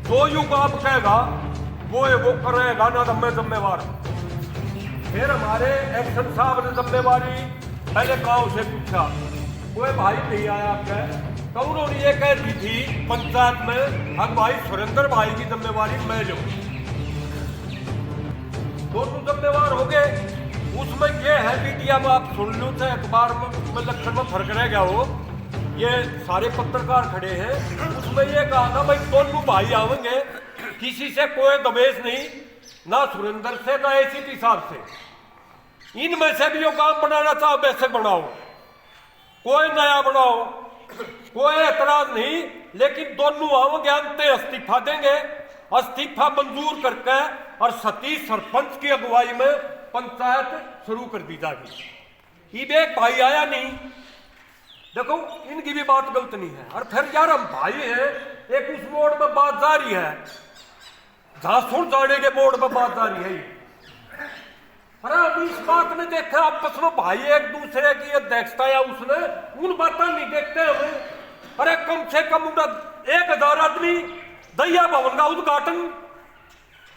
जो युग आप कहेगा वो करेगा ना, तो मैं जिम्मेवार हूं। फिर हमारे एक्शन साहब ने जिम्मेवारी पहले गांव से पूछा, कोई भाई नहीं आया क्या? तो उन्होंने ये कह दी थी पंचायत में, हम भाई सुरेंद्र भाई की जिम्मेवारी मैं लूं। दोनों जिम्मेवार हो गए। उसमें यह है मीडिया में आप सुन लो, चाहे अखबार में लक्षण में फर्क रह गया हो, ये सारे पत्रकार खड़े हैं, उसमें ये कहा था भाई दोनों भाई आवेंगे, किसी से कोई दबेश नहीं, ना सुरेंद्र से ना एसीपी साहब से। इनमें से भी जो काम बनाना चाहो वैसे बनाओ, कोई नया बनाओ, कोई एतराज नहीं, लेकिन दोनों आवेंगे, अंत इस्तीफा देंगे। इस्तीफा मंजूर करके और सतीश सरपंच की अगुवाई में पंचायत शुरू कर दी जाएगी। इब एक भाई आया नहीं, देखो इनकी भी बात गलत नहीं है। और फिर यार हम भाई हैं, एक उस मोड़ में बात जारी है, झांसुर जाने के मोड़ में बात जारी है। अरे अभी इस बात ने देखा आपस में भाई एक दूसरे की अध्यक्षता या उसने उन बातें नहीं देखते हमें। अरे कम से कम 1000 आदमी दैया भवन का उद्घाटन,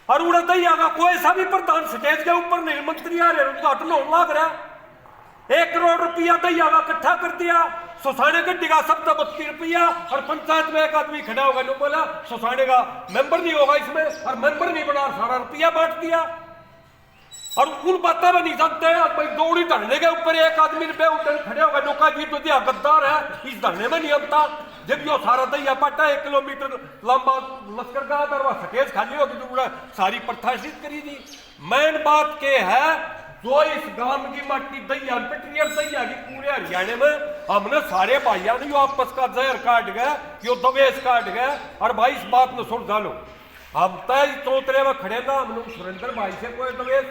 और उड़ा दैया का कोई सा भी प्रधान स्टेज के ऊपर नहीं, मंत्री आ रहे उद्घाटन होने लग रहा। 1 करोड़ रुपया दैया का इकट्ठा कर दिया, सोसाने गड्डी का 70-32 रुपया, और पंचायत में एक आदमी खड़ा होगा, नो बोला सोसाने का मेंबर नहीं होगा इसमें, और मेंबर नहीं बना, सारा रुपया बांट दिया। और उन बातें में नहीं जानते भाई, दौड़ी धरने के ऊपर एक आदमी रुपये उधर खड़े होगा, नौका जी तो दिया गद्दार है, इस धरने में नहीं आता। जब यो सारा दैया पाटा 1 किलोमीटर लंबा लश्कर का और वह सकेज खाली होगी तो पूरा सारी प्रथाशित करी दी। मेन बात के है जो इस गांव की माटी दैया पेट्रियर दैया की पूरे हरियाणा में हमने सारे भाइयों ने यो आपस का जहर काट गए, यो दवेश काट गए। और भाई इस बात में सुन डालो, हम तय चौतरे में खड़े ना, हम लोग सुरेंद्र भाई से कोई दवेश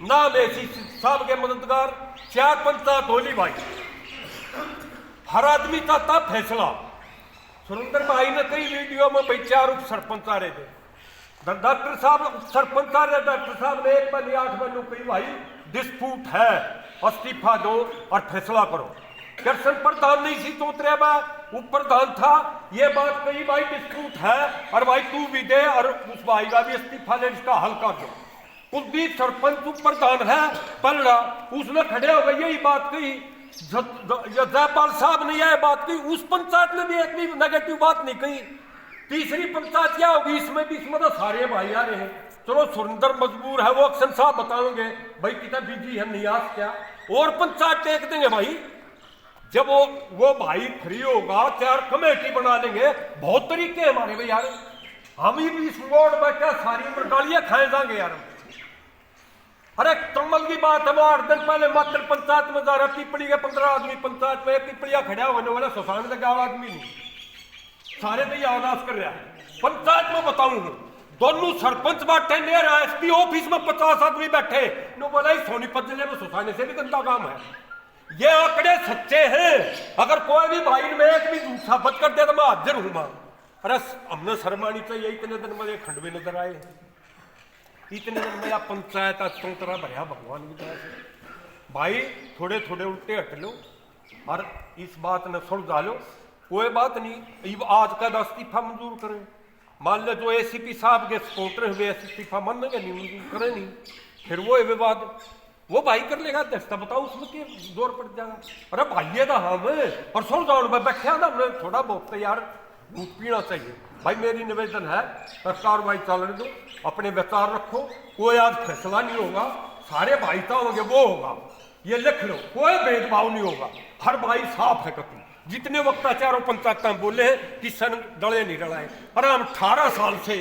ना, मेसी साहब के मददगार 4 पंचायत होली भाई, हर आदमी चाहता फैसला। सुरेंद्र भाई ने कई वीडियो में भाई 4 उप सरपंच आ रहे थे, डॉक्टर साहब सरपंच आ रहे, डॉक्टर साहब ने 1 बनी 8 बनू कही भाई डिस्प्यूट है, इस्तीफा दो और फैसला करो। कृष्ण प्रधान नहीं सी चौतरे में, उप प्रधान था, ये बात कही भाई डिस्प्यूट है और भाई तू भी दे, और उस भाई का भी इस्तीफा ले, इसका हल कर दो। कुलदीप सरपंच उप प्रधान है पलड़ा, उसने खड़े हो गए यही बात कही। जयपाल साहब ने यह बात कही, उस पंचायत में भी एक भी नेगेटिव बात नहीं कही। तीसरी पंचायत क्या होगी इसमें भी, इसमें तो सारे भाई आ रहे हैं। चलो सुरेंद्र मजबूर है, वो अक्सर साहब बताओगे भाई कितना बिजी है, नियास क्या, और पंचायत टेक देंगे भाई। जब वो भाई फ्री होगा 4 कमेटी बना लेंगे, बहुत तरीके हैं हमारे भाई यार, हम ही भी इस मोड़ में क्या सारी उम्र गालियां खाए जाएंगे यार। अरे कमल की बात है, वो 8 दिन पहले मात्र पंचायत में जा रहा, पिपली के 15 आदमी पंचायत में, पिपलिया खड़ा होने वाला सोसाने का 11 आदमी नहीं, सारे तो यादाश कर रहा है। पंचायत में बताऊं दोनों सरपंच बैठे, मेरा एसपी ऑफिस में 50 आदमी बैठे, नो बोला सोनीपत जिले में सोसाने से भी गंदा काम है। ये आंकड़े सच्चे हैं, अगर कोई भी भाई में एक भी झूठा बच कर दे तो मैं हाजिर हूं। अरे हमने शर्मानी चाहिए, इतने दिन में खंडवे नजर आए, इतने दिन में पंचायत आज तुम तरह भरिया भगवान की तरह से। भाई थोड़े थोड़े उल्टे हट लो और इस बात ने सुन डालो, कोई बात नहीं, आज का इस्तीफा मंजूर करें। मान लो जो एसीपी साहब के सपोर्टर हुए इस्तीफा मानेंगे नहीं, मंजूर करें नहीं, फिर वो विवाद वो भाई कर लेगा, दस्ता बताओ उसमें क्या जोर पड़ जाएगा। अरे भाई था हम, और सुन जाओ मैं बैठा था, हमने थोड़ा बहुत यार दूध पीना चाहिए। भाई मेरी निवेदन है, सरकार भाई चलने दो, अपने विचार रखो, कोई आज फैसला नहीं होगा, सारे भाई तो होंगे वो होगा, ये लिख लो, कोई भेदभाव नहीं होगा, हर भाई साफ है। कभी जितने वक्त चारों पंचायत बोले हैं कि सन डले नहीं डलाए, अरे हम 18 साल से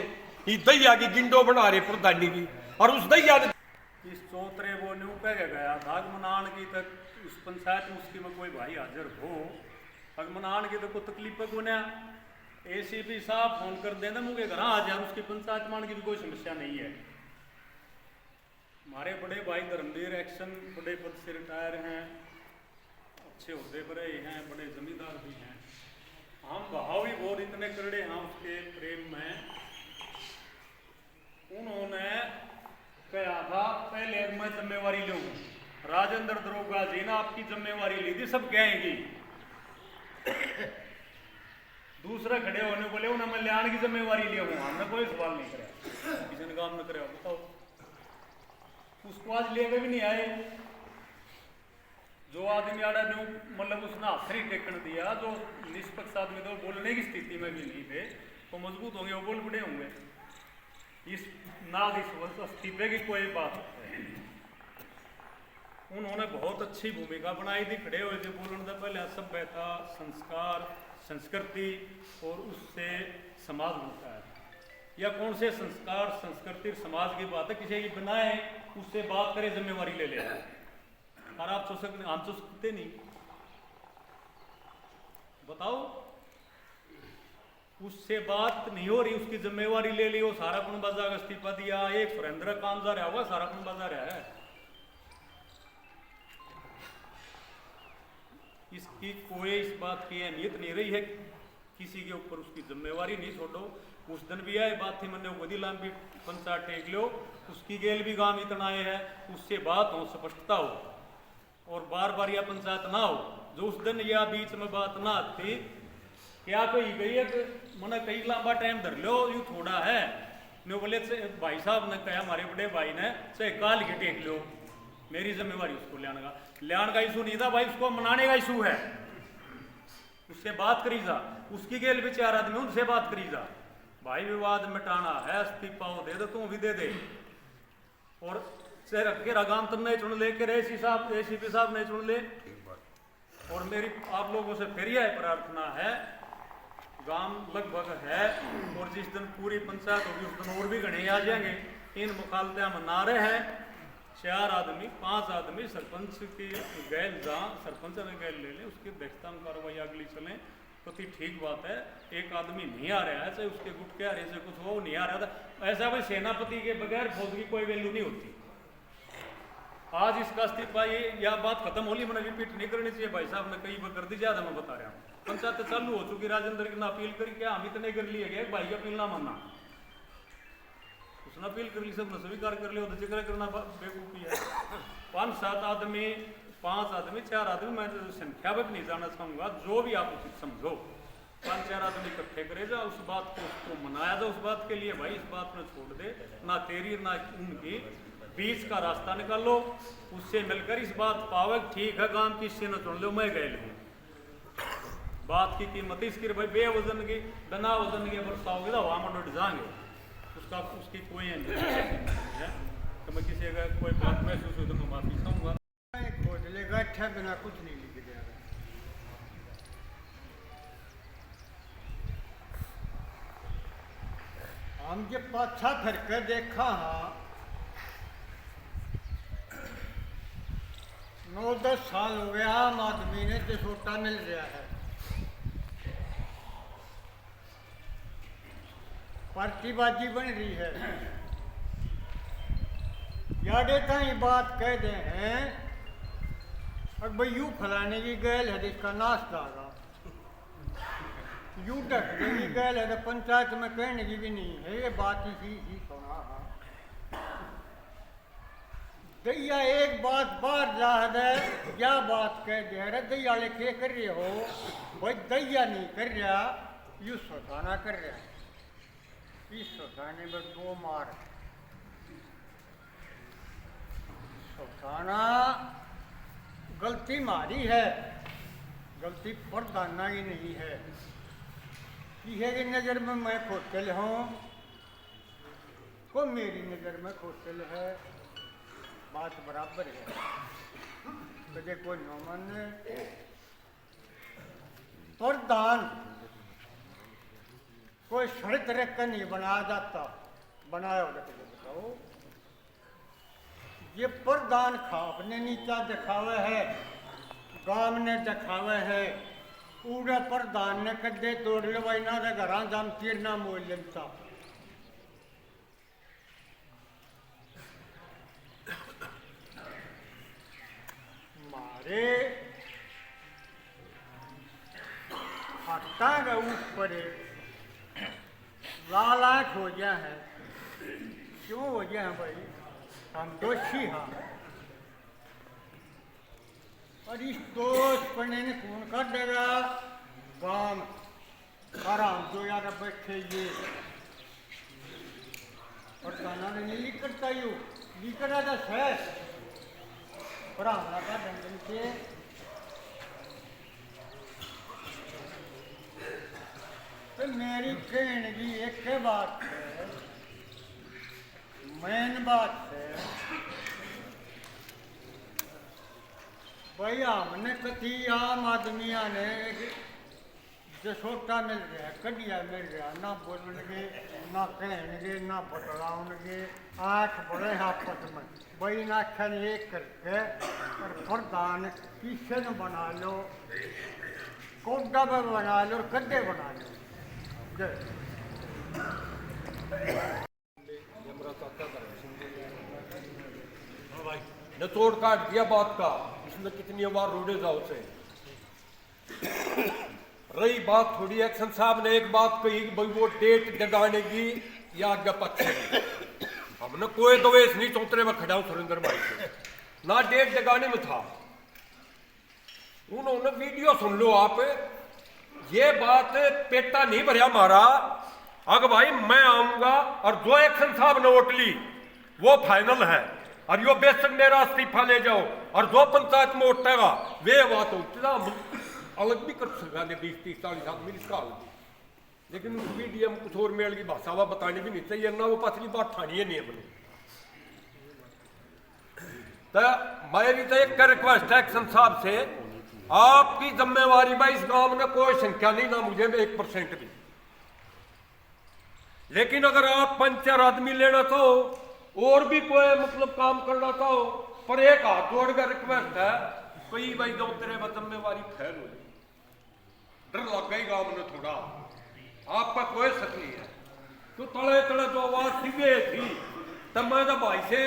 दैया की गिंडो बना रहे प्रधानी की, और उस दैया ने इस चौतरे वो न्यू कह गया दाग मनान की तक उस पंचायत मुश्किल में कोई भाई हाजिर हो, अग मनान की तो कोई तकलीफ को ना एसीपी साहब फोन कर देना मुझे घर आ जाए, उसकी पंचायत मान की भी कोई समस्या नहीं है। हमारे बड़े भाई धर्मवीर एक्शन बड़े पद से रिटायर हैं, अच्छे होते पर हैं, बड़े जमींदार भी हैं, हम भाव भी बहुत इतने करड़े हैं उसके प्रेम में। उन्होंने कहा था पहले मैं जिम्मेवारी लूंगा, राजेंद्र दरोगा जी ने आपकी जिम्मेवारी ली थी, सब कहेंगी। दूसरा खड़े होने बोले उन्हें मैं लियान की जिम्मेवारी लिया हूँ, हमने कोई सवाल नहीं कराया, किसी ने काम न कराया। बताओ, उसको आज लेके भी नहीं आए। जो आदमी आड़ा ने मतलब उसने हाथ नहीं टेकन दिया, जो निष्पक्ष आदमी तो बोलने की स्थिति में भी नहीं थे, तो मजबूत होंगे, वो बोल पड़े होंगे। इस इस्तीफे की कोई बात नहीं। उन्होंने बहुत अच्छी भूमिका बनाई थी, खड़े हुए थे बोलने से पहले सभ्यता, संस्कार, संस्कृति और उससे समाज बनता है। या कौन से संस्कार, संस्कृति, समाज की बात है, किसी की बनाए उससे बात करे, जिम्मेवारी ले ले। और आप सोच सकते, हम तो सकते नहीं। बताओ, उससे बात नहीं हो रही, उसकी जिम्मेवारी ले ली, वो सारा कुण बाजार इस्तीफा दिया। एक सुरेंद्र काम जा रहा होगा, सारा कुण बाजार है। इसकी कोई इस बात की अहमियत नहीं रही है, किसी के ऊपर उसकी जिम्मेवारी नहीं छोड़ो। उस दिन भी आए बात थी, मैंने वदीलाम भी पंचायत टेक लो, उसकी गेल भी गांव इतना आए है, उससे बात हो, स्पष्टता हो और बार बार यह पंचायत ना हो। जो उस दिन या बीच में बात ना आती, क्या कही गई है कि मैंने कई लंबा टाइम धर लो, यू थोड़ा है नो बोले भाई साहब ने कहा, हमारे बड़े भाई ने चाहे काल के टेक लो, मेरी जिम्मेवारी उसको लियान का इशू नहीं था भाई, उसको मनाने का इशू है। उससे बात करी जा, उसकी गेल भी 4 आदमी, उनसे बात करी जा, भाई विवाद मिटाना है, इस्तीफा दे दे, तू भी दे दे। और के रगाम तुमने चुन ले के एसीपी साहब ने चुन ले। और मेरी आप लोगों से फिर यह प्रार्थना है, गांव लगभग है और जिस दिन पूरी पंचायत होगी उस दिन और भी घने आ जाएंगे। इन मुखालते हम मना रहे हैं, 4 आदमी 5 आदमी सरपंच की गैल जहाँ सरपंच ने गैल ले लें, उसकी अध्यक्षता में कार्रवाई अगली चलें तो ठीक बात है। एक आदमी नहीं आ रहा है, चाहे उसके गुट के आ रहे से कुछ वो नहीं आ रहा था, ऐसा भाई सेनापति के बगैर फौज की कोई वैल्यू नहीं होती। आज इसका इस्तीफा ये या बात खत्म होली, मैंने रिपीट नहीं करनी चाहिए, भाई साहब ने कई बार कर दी, ज्यादा मैं बता रहा हूँ। पंचायत चालू हो चुकी, राजेंद्र की ना अपील करी, क्या हम इतने कर लिए गए, भाई का अपील ना मानना, उसने अपील कर ली, सब ने स्वीकार कर लिया, जिक्र करना बेवकूफी है। 5-7 आदमी 5 आदमी 4 आदमी, मैं संख्या पर नहीं जाना चाहूंगा, जो भी आप उचित समझो, 5-4 आदमी इकट्ठे करे जा, उस बात को उसको मनाया जा, उस बात के लिए भाई इस बात में छोड़ दे, ना तेरी ना उनकी, बीच का रास्ता निकालो, उससे मिलकर इस बात पावे ठीक है, काम किसी ने चुन लो, मैं गए लूँ। बात की कीमत इसकी भाई बेवजन की बिना वजन के बरसाओगे तो हवा में डट जाएंगे, उसकी कोई है। तो मैं किसी अगर कोई बात महसूस हो तो मैं माफी चाहूँगा। खोज लेगा, अच्छा बिना कुछ नहीं लिख जाएगा। हम जब पाछा फिर के देखा हाँ, 9-10 साल हो गया आम आदमी ने जसोटा मिल रहा है, पार्टीबाजी बन रही है। यादे ताई बात कह दे हैं और भाई यू फलाने की गैल है जिसका नाश दागा, यू ढकने की गैल है तो पंचायत में कहने की भी नहीं है, ये बात ही सुना। दैया एक बात बार जा है, क्या बात कह दे रहे दैया लेके कर रहे हो, भाई दैया नहीं कर रहा, यू सोचाना कर रहा है। इस सोचाने में 2 मार, सोचाना गलती मारी है, गलती प्रधाना की नहीं है। यह की नज़र में मैं खोटल हूँ, को मेरी नज़र में खोटल है, बात बराबर है। मुझे कोई न माने, प्रधान कोई शर्त रख कर नहीं बनाया जाता, बनाया होगा तो बताओ। ये प्रधान खापने नीचा दिखावे है, गांव ने दिखावे है, पूरा प्रधान ने कदे तोड़ लो भाई ना घर जाम तीर ना मोल लेता। मारे हट्टा के ऊपर लालाट हो गया है, क्यों हो गया है भाई, हम दोषी हाँ। और इस दोष पढ़ने ने कौन कर देगा, गांव आराम जो यार बैठे ये और खाना नहीं लिखता यू लिखना तो है पर हमारा का ढंग से तो मेरी कहने की एक बात है मेन बात है भाई हमने कथी आम आदमिया ने जसोटा मिल रहा कड़िया मिल रहा ना बोलने ना कहने ना बतलाने आठ बड़े आपस में भाई ना खन एक करके और प्रधान किशन बना लो कोटा में बना लो और गड्ढे बना लो हाँ भाई ने तोड़ काट दिया बात का इसमें कितनी बार रोडे जाओ से रही बात थोड़ी एक्शन साहब ने एक बात कही कि भाई वो डेट जगाने की या आगे पक्ष हमने कोई दवेश नहीं चौतरे में खड़ा हूं सुरेंद्र भाई से ना डेट जगाने में था उन्होंने वीडियो सुन लो आप ये बात पेटा नहीं भरिया मारा अगर भाई मैं आऊंगा और जो एक्शन साहब ने वोट ली वो फाइनल है और यो बेशक मेरा इस्तीफा ले जाओ और जो पंचायत में उठेगा वे बात उतना अलग भी कर सकता 20-30-40 आदमी निकाल दी लेकिन उस मीडियम कुछ और मेल की भाषा वा बतानी भी नहीं चाहिए ना वो पतली बात ठानी है नहीं अपनी तो मेरी तो एक रिक्वेस्ट है एक्शन साहब से आपकी जिम्मेवारी भाई इस गांव में कोई संख्या नहीं ना मुझे 1% भी लेकिन अगर आप 5-4 आदमी लेना चाहो और भी कोई मतलब काम करना चाहो पर एक हाथ जोड़ कर रिक्वेस्ट है कोई भाई दो तेरे जिम्मेवारी फैल हो डर लग गई गांव में थोड़ा आपका कोई शक नहीं है तो तड़े तड़े जो आवाज थी तब मैं जब भाई से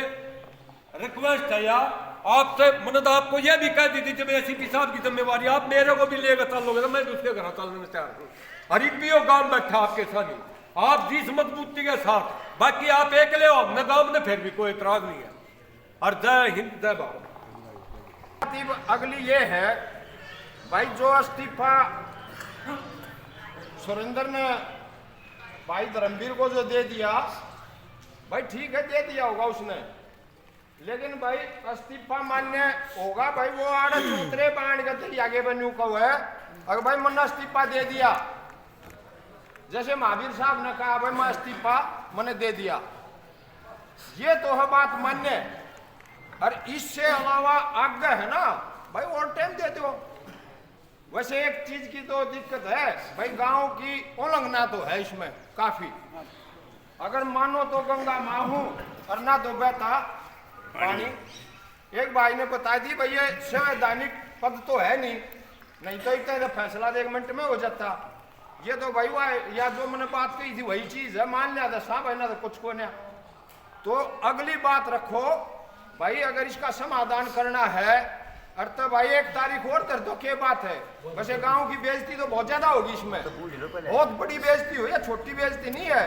रिक्वेस्ट है यार आपसे मैंने तो आपको यह भी कह दी थी जब एसीपी साहब की जिम्मेवारी आप मेरे को भी लेकर चल लोगे तो मैं भी उसके घर चलने में तैयार हूँ हर एक भी गांव बैठा आपके साथ आप जिस मजबूती के साथ बाकी आप अकेले हो हमने गांव में फिर भी कोई इतराज नहीं है और जय हिंद जय भारत। अगली ये है भाई जो इस्तीफा सुरेंद्र ने भाई धर्मवीर को जो दे दिया भाई ठीक है दे दिया होगा उसने लेकिन भाई इस्तीफा मान्य होगा भाई वो आड़े चूतरे बांध के आगे बनू को है अगर भाई मैंने इस्तीफा दे दिया जैसे महावीर साहब ने कहा भाई मैं इस्तीफा मैंने दे दिया ये तो है बात मान्य और इससे अलावा आगे है ना भाई और टाइम दे दो वैसे एक चीज की तो दिक्कत है भाई गांव की उल्लंघना तो है इसमें काफी अगर मानो तो गंगा माहू और ना तो बहता पानी एक भाई ने बता दी भाई ये संवैधानिक पद तो है नहीं तो इतना फैसला 1 मिनट में हो जाता ये तो भाई हुआ या जो मैंने बात कही थी वही चीज है मान लिया था साहब है ना तो कुछ को नहीं तो अगली बात रखो भाई अगर इसका समाधान करना है और तो भाई 1 तारीख और कर दो क्या बात है वैसे गांव की बेइज्जती तो बहुत ज्यादा होगी इसमें बहुत बड़ी बेइज्जती हो या छोटी बेइज्जती नहीं है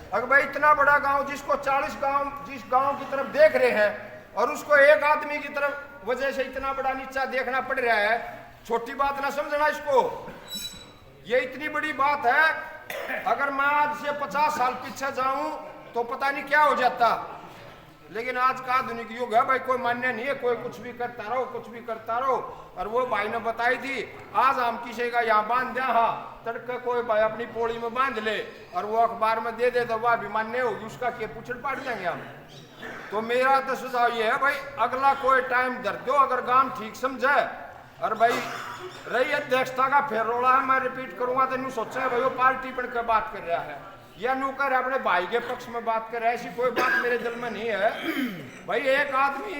अगर भाई इतना बड़ा गांव जिसको 40 गांव जिस गांव की तरफ देख रहे हैं और उसको एक आदमी की तरफ वजह से इतना बड़ा नीचा देखना पड़ रहा है छोटी बात ना समझना इसको ये इतनी बड़ी बात है अगर मैं आज से 50 साल पीछे जाऊं तो पता नहीं क्या हो जाता लेकिन आज का आधुनिक युग है भाई कोई मान्य नहीं है कोई कुछ भी करता रहो और वो भाई ने बताई थी आज हम किसी का यहाँ बांध दिया हाँ तड़के कोई भाई अपनी पोड़ी में बांध ले और वो अखबार में दे तो वह भी मान्य होगी उसका क्या पूछड़ पाट जाएंगे हम तो मेरा तो सुझाव ये है भाई अगला कोई टाइम धर दो अगर गांव ठीक समझे और भाई रही अध्यक्षता का फिर रोला है मैं रिपीट करूंगा तो न्यू सोचा है भाई वो पार्टी पर कर बात कर रहा है या न्यू कर अपने भाई के पक्ष में बात कर रहा है ऐसी कोई बात मेरे दिल में नहीं है भाई एक आदमी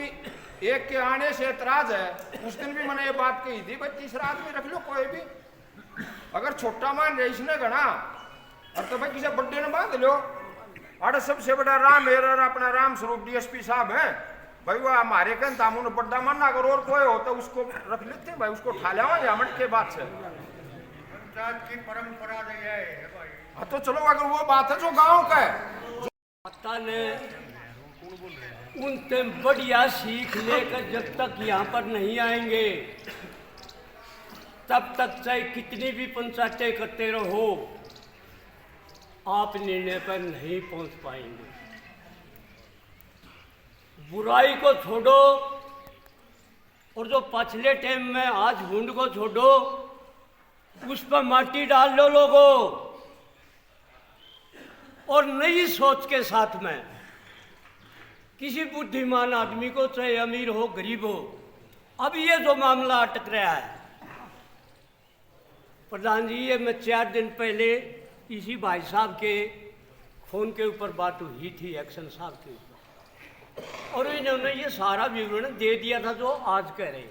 एक के आने से एतराज है उस दिन भी मैंने ये बात कही थी भाई तीसरा आदमी रख लो कोई भी अगर छोटा मान रहे इसने गणा और तो भाई किसी बड्डे ने बांध लो अरे सबसे बड़ा राम हेर और अपना राम स्वरूप डीएसपी साहब है भाई वो हमारे कहन तामू ने बड्डा मानना अगर और कोई हो तो उसको रख लेते हैं भाई उसको उठा लिया यामन के बात से की परंपरा है भाई हाँ तो चलो अगर वो बात है जो गांव का है पता ने उनसे बढ़िया सीख लेकर जब तक यहाँ पर नहीं आएंगे तब तक चाहे कितनी भी पंचायतें करते रहो आप निर्णय पर नहीं पहुंच पाएंगे। बुराई को छोड़ो और जो पिछले टाइम में आज हुंड को छोड़ो, उस पर माटी डाल लो लोगों, और नई सोच के साथ में किसी बुद्धिमान आदमी को, चाहे अमीर हो गरीब हो, अब ये जो मामला अटक रहा है, प्रधान जी, ये मैं 4 दिन पहले इसी भाई साहब के फोन के ऊपर बात हुई थी, एक्शन साहब के ऊपर, और इन्होंने ये सारा विवरण दे दिया था जो आज कह रहे हैं।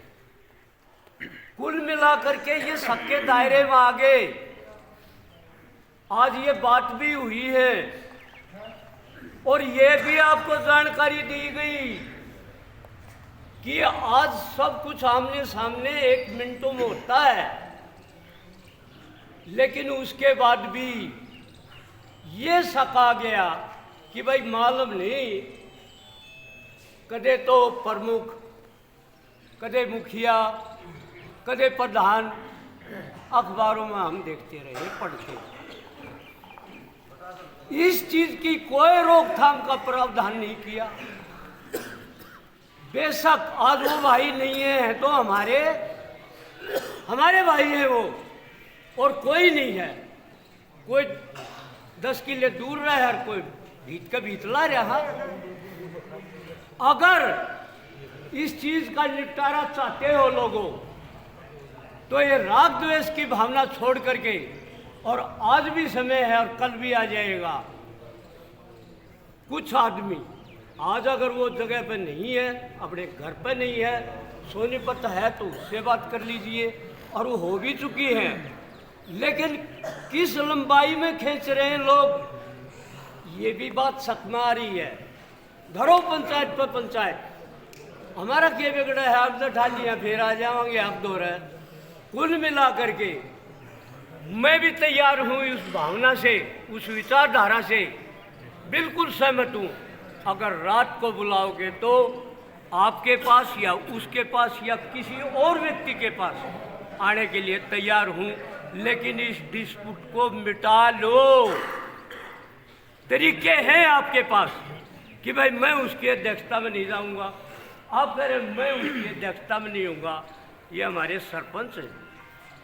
कुल मिलाकर के ये सबके दायरे में आ गए। आज ये बात भी हुई है और ये भी आपको जानकारी दी गई कि आज सब कुछ आमने सामने 1 मिनटों में होता है, लेकिन उसके बाद भी ये शक आ गया कि भाई मालूम नहीं, कदे तो प्रमुख, कदे मुखिया, कदे प्रधान, अखबारों में हम देखते रहे, पढ़ते। इस चीज की कोई रोकथाम का प्रावधान नहीं किया। बेशक आज वो भाई नहीं है तो हमारे भाई हैं वो, और कोई नहीं है। कोई 10 किले दूर रहे और कोई भीत का भीतला रहा। अगर इस चीज का निपटारा चाहते हो लोगों, तो ये राग द्वेष की भावना छोड़ करके, और आज भी समय है और कल भी आ जाएगा, कुछ आदमी आज अगर वो जगह पे नहीं है, अपने घर पे नहीं है, सोनीपत है तो उससे बात कर लीजिए, और वो हो भी चुकी है। लेकिन किस लंबाई में खींच रहे हैं लोग, ये भी बात शक में आ रही है। धरो पंचायत पर पंचायत, हमारा क्या बिगड़ा है, आप तो ठालियाँ फिर आ जाओगे आप दो रहे। कुल मिला करके मैं भी तैयार हूँ उस भावना से, उस विचारधारा से बिल्कुल सहमत हूँ। अगर रात को बुलाओगे तो आपके पास या उसके पास या किसी और व्यक्ति के पास आने के लिए तैयार हूँ, लेकिन इस डिस्प्यूट को मिटा लो। तरीके हैं आपके पास कि भाई मैं उसकी अध्यक्षता में नहीं जाऊँगा, आप कह रहे मैं उसकी अध्यक्षता में नहीं होऊंगा। ये हमारे सरपंच हैं,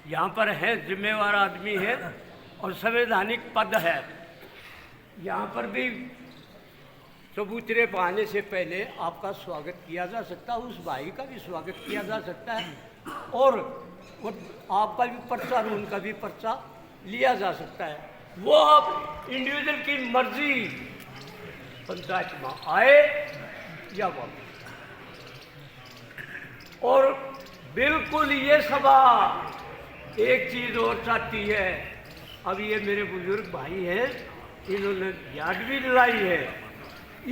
यहाँ पर है, जिम्मेवार आदमी है और संवैधानिक पद है। यहाँ पर भी चबूतरे पर आने से पहले आपका स्वागत किया जा सकता है, उस भाई का भी स्वागत किया जा सकता है, और आपका भी पर्चा और उनका भी पर्चा लिया जा सकता है। वो आप इंडिविजुअल की मर्जी पंचायत में आए या वापस। और बिल्कुल ये सभा एक चीज और चाहती है, अब ये मेरे बुजुर्ग भाई हैं, इन्होंने याद भी दिलाई है,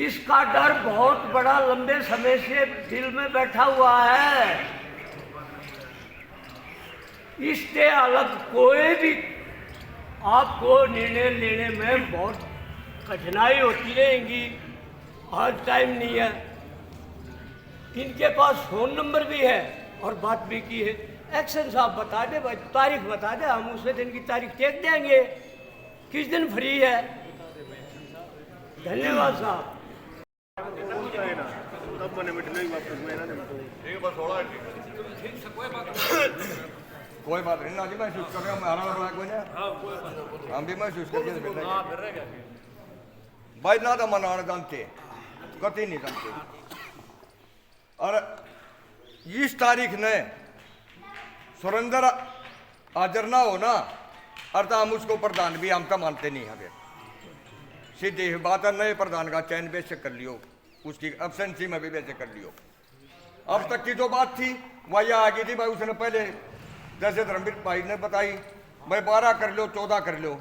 इसका डर बहुत बड़ा लंबे समय से दिल में बैठा हुआ है। इससे अलग कोई भी आपको निर्णय लेने में बहुत कठिनाई होती रहेगी। आज टाइम नहीं है, इनके पास फोन नंबर भी है और बात भी की है। एक्शन साहब बता दे भाई, तारीख बता दे, हम उसे दिन की तारीख देख देंगे, किस दिन फ्री है। धन्यवाद साहब। कोई बात नहीं ना जी, महसूस कर रहे हैं, हम भी महसूस करके भाई ना तो मनाना जानते, कति नहीं जानते। और इस तारीख ने सुरेंद्र हाजिर ना हो ना, अर्थात हम उसको प्रधान भी हम तो मानते नहीं हमें। सीधी बात है, नए प्रधान का चयन बेशक कर लियो, उसकी एब्सेंसी में भी बेशक कर लियो। अब तक की जो बात थी वह यह आ गई थी भाई, उसने पहले जैसे धर्मवीर भाई ने बताई, भाई 12 कर लो, 14 कर लो,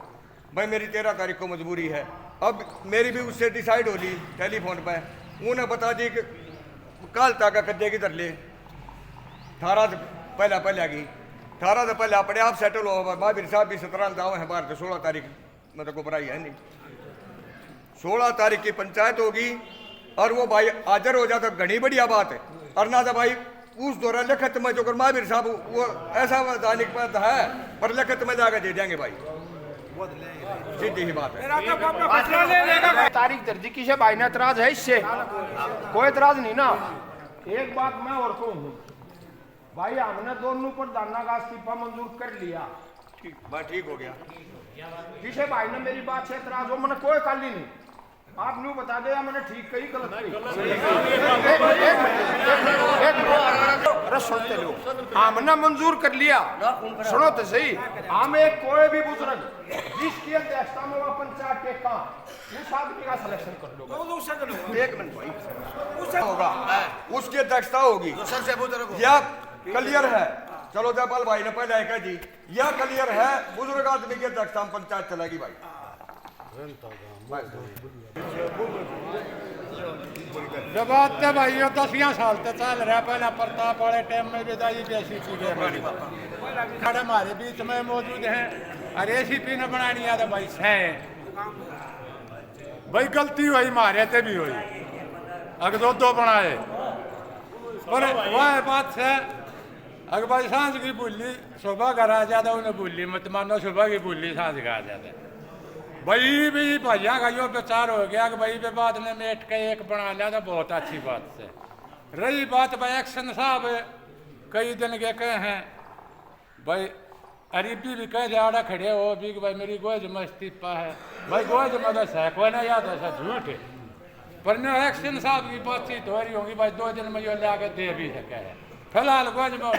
भाई मेरी 13 तारीख को मजबूरी है। अब मेरी भी उससे डिसाइड हो ली टेलीफोन पर, उन्हें बता दी कि कल तक कद्दे की धर ले, 18 से पहले आ गई, 18 से पहले अपने आप सेटल हो। महावीर साहब भी 17 दाव है बाहर, तो 16 तारीख मतलब को बुराई है नहीं, 16 तारीख की पंचायत होगी और वो भाई हाजिर हो जाता, घनी बढ़िया बात है। और ना तो भाई उस दौरान लिखत में जो महावीर साहब वो ऐसा वैधानिक पद है, पर लिखत में जाकर दे देंगे भाई, सीधी ही बात है। तारीख दर्जी की से भाई ने एतराज है इससे? कोई एतराज नहीं ना। एक बात मैं और कहूँ भाई, हमने दोनों प्रधाना का इस्तीफा मंजूर कर लिया, ठीक हो गया। किसे भाई ने मेरी बात से एतराज हो, मैंने कोई काली नहीं। आप न्यू बता दे या मैंने ठीक कही गलत कही? अरे सुनते लो, हमने मंजूर कर लिया। सुनो तो सही, हम एक कोई भी बुजुर्ग जिसकी अध्यक्षता में वह पंचायत के काम उस आदमी का सिलेक्शन कर लो। एक मिनट भाई, होगा उसकी अध्यक्षता होगी। या क्लियर है? चलो जयपाल भाई ने पहले कह दी, यह क्लियर है, बुजुर्ग आदमी की अध्यक्षता में पंचायत चलेगी भाई। जब आते भाइयों 10 साल तक चल रहा, पहला प्रताप वाले टाइम में विदाई जैसी चीजें हमारे बीच में मौजूद हैं। और ACP ने बनानी है तो भाई भाई गलती हुई मारे थे भी हुई, अगर दो बनाए पर वह बात है। अगर भाई सांझ की बोली सुबह घर आ जाता, उन्हें बोली मत मानो, सुबह की बोली सांझ का आ जाता। भाई भी भैया का यो विचार हो गया कि भाई बाद ने मेट के एक बना लिया तो बहुत अच्छी बात से। रही बात भाई एक्शन साहब कई दिन के कहे हैं भाई, अरीबी भी कह जाड़ा खड़े हो भी कि भाई मेरी गोज में इस्तीफा है। भाई गोज में तो सैको ना याद ऐसा झूठ है, पर न एक्शन साहब की बातचीत हो रही होगी भाई 2 दिन में यो ला के दे भी सके है। फिलहाल गोज में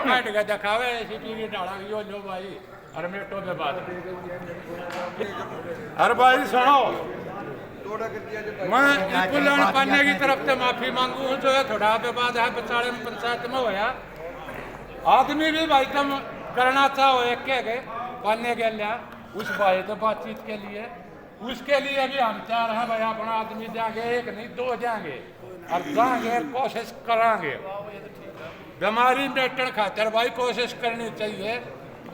काट के दिखावे ACP की डाला यो लो भाई, अरे मेटो में बात। अरे भाई सुनो, मैं कल्याण पाने की तरफ से माफी मांगू हूँ, जो है थोड़ा विवाद है बेचारे में पंचायत में होया। आदमी भी भाई तुम करना चाहो एक के पाने के लिए उस भाई तो बातचीत के लिए, उसके लिए भी हम चाह रहे हैं भाई अपना आदमी जाएंगे, एक नहीं 2 जाएंगे और जाएंगे, कोशिश कराएंगे। बीमारी मेटन खातर भाई कोशिश करनी चाहिए।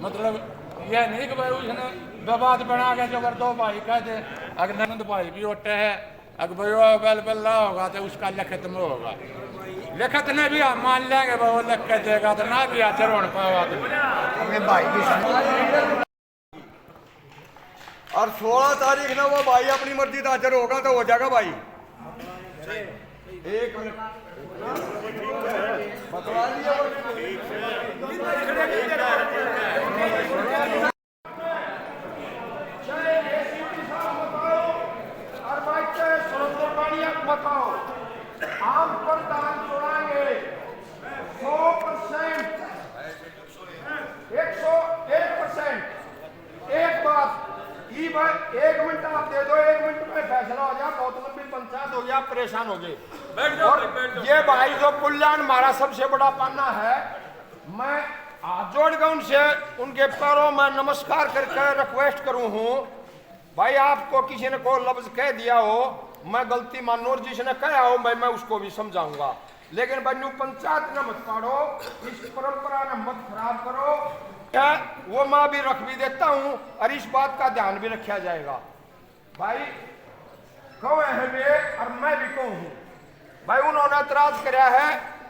मतलब यह नहीं कि भाई उसने विवाद बना के जो अगर 2 भाई कह दे, अगर नंद भाई भी होते हैं, अगर भाई वो बेल ना होगा तो उसका लिखित में होगा। लिखित ने भी हम मान लेंगे भाई वो लिख के देगा तो ना भी हाजिर होने पाएगा। और 16 तारीख ना वो भाई अपनी मर्जी से हाजिर होगा तो हो जाएगा भाई। एक मिनट बतवा दिया बताओ, आम प्रधान चुनाएंगे 100%, 101%। एक बात ई भाई 1 मिनट आप दे दो, 1 मिनट में फैसला हो जाए। बहुत लंबी पंचायत हो गया, परेशान हो गए। और ये भाई जो कल्याण हमारा सबसे बड़ा पाना है, मैं हाथ जोड़ के उनसे उनके पैरों में नमस्कार करके रिक्वेस्ट करूं हूं भाई, आपको किसी ने कोई लफ्ज कह दिया हो, मैं गलती मानो, और जिसने कहा हो भाई मैं उसको भी समझाऊंगा, लेकिन भाई न्यू पंचायत न मत पाड़ो, इस परंपरा न मत खराब करो। क्या वो मैं भी रख भी देता हूं और इस बात का ध्यान भी रखा जाएगा। भाई कहो है वे और मैं भी कहूँ भाई, उन्होंने एतराज कराया है,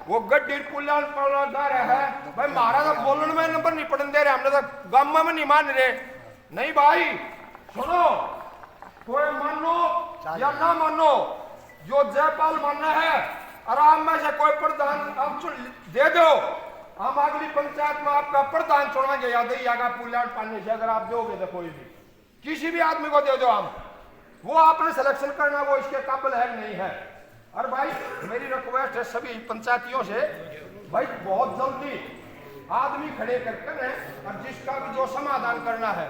वो गड्डी पुलिया जा रहा है भाई, महाराज बोलने में नंबर नहीं पड़ने दे रहे, हमने तो गामा में नहीं मान रहे। नहीं भाई सुनो, कोई मानो या ना मानो, जो जयपाल मानना है आराम में से कोई प्रधान आप दे दो, हम अगली पंचायत में आपका प्रधान चुनाएंगे। याद ही आगा पुलिया पानी से अगर आप दोगे तो कोई भी किसी भी आदमी को दे दो, हम वो आपने सिलेक्शन करना, वो इसके काबिल है नहीं है। और भाई मेरी रिक्वेस्ट है सभी पंचायतियों से, भाई बहुत जल्दी आदमी खड़े करके और जिसका भी जो समाधान करना है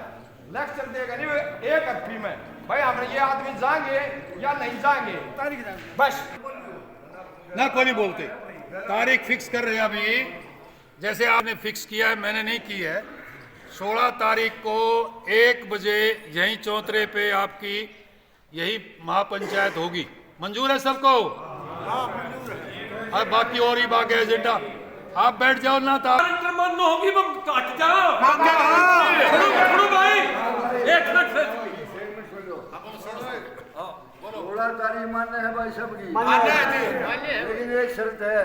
लेक्चर देगा नहीं एक हफ्ते में भाई, हमने ये आदमी जाएंगे या नहीं जाएंगे, बस ना कोई नहीं बोलते। तारीख फिक्स कर रहे हैं अभी, जैसे आपने फिक्स किया है मैंने नहीं की है। 16 तारीख को 1 बजे यहीं चौतरे पे आपकी यही महापंचायत होगी। मंजूर है सबको? अब बाकी और ही बाकी एजेंडा आप बैठ जाओ ना था मन होगी वो काट जाओ भाई। एक मिनट 16 तारीख मान्य है भाई सबकी, मान्य है जी। लेकिन एक शर्त है,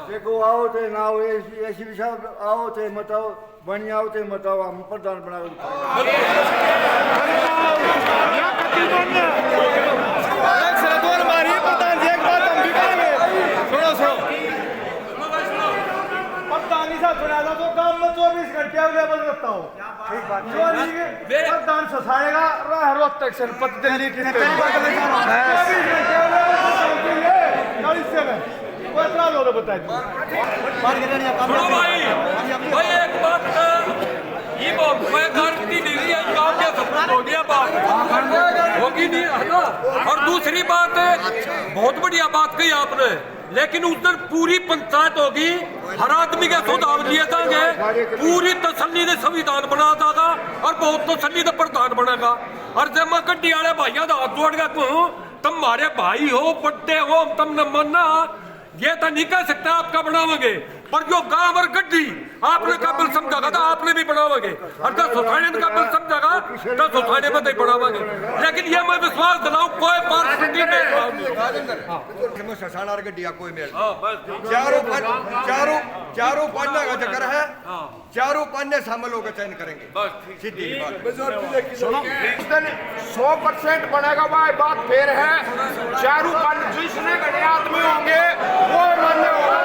देखो आओ थे ना आओ, ऐसी भी साहब आओ थे मत आओ, बनी आओ थे मत आओ, हम प्रधान बना प्रधानी साहब सुना दो तो काम में 24 घंटे अवेलेबल रखता हूँ। ठीक बात है। प्रधान ससाएगा राह रोज तक से पत दिल्ली की 24 घंटे बताइए। सुनो भाई, भाई एक बात ये मैं गारंटी नहीं है काम के सपोर्ट हो गया, बात होगी नहीं है ना। और दूसरी बात बहुत बढ़िया बात कही आपने, लेकिन उस दिन पूरी पंचायत होगी, हर आदमी के सुझाव लिए जाएंगे, पूरी तसल्ली ने संविधान बना देगा और बहुत तसल्ली ने प्रधान बनेगा। और जब मैं गड्डी वाले भाइयों का हाथ जोड़ के कहूँ तुम हमारे भाई हो, बड्डे हो, तुम न मानना, ये तो नहीं कह सकते आपका बनाओगे, पर जो गांव और गड्डी आपने काबिल समझागा तो आपने भी बनाओगे, और जो सोसाइटी ने काबिल समझागा तो सोसाइटी में नहीं बनाओगे। लेकिन ये मैं विश्वास दिलाऊं, कोई पार्टी नहीं ससाना और गड्डिया कोई मेल चारों पान्ने का चक्कर है, चारों पान्ने शामिल होकर चयन करेंगे, सीधी बात। सुनो, 100% बनेगा भाई, बात फेर है। चारों जिसने घने आदमी होंगे वो मान्य होगा।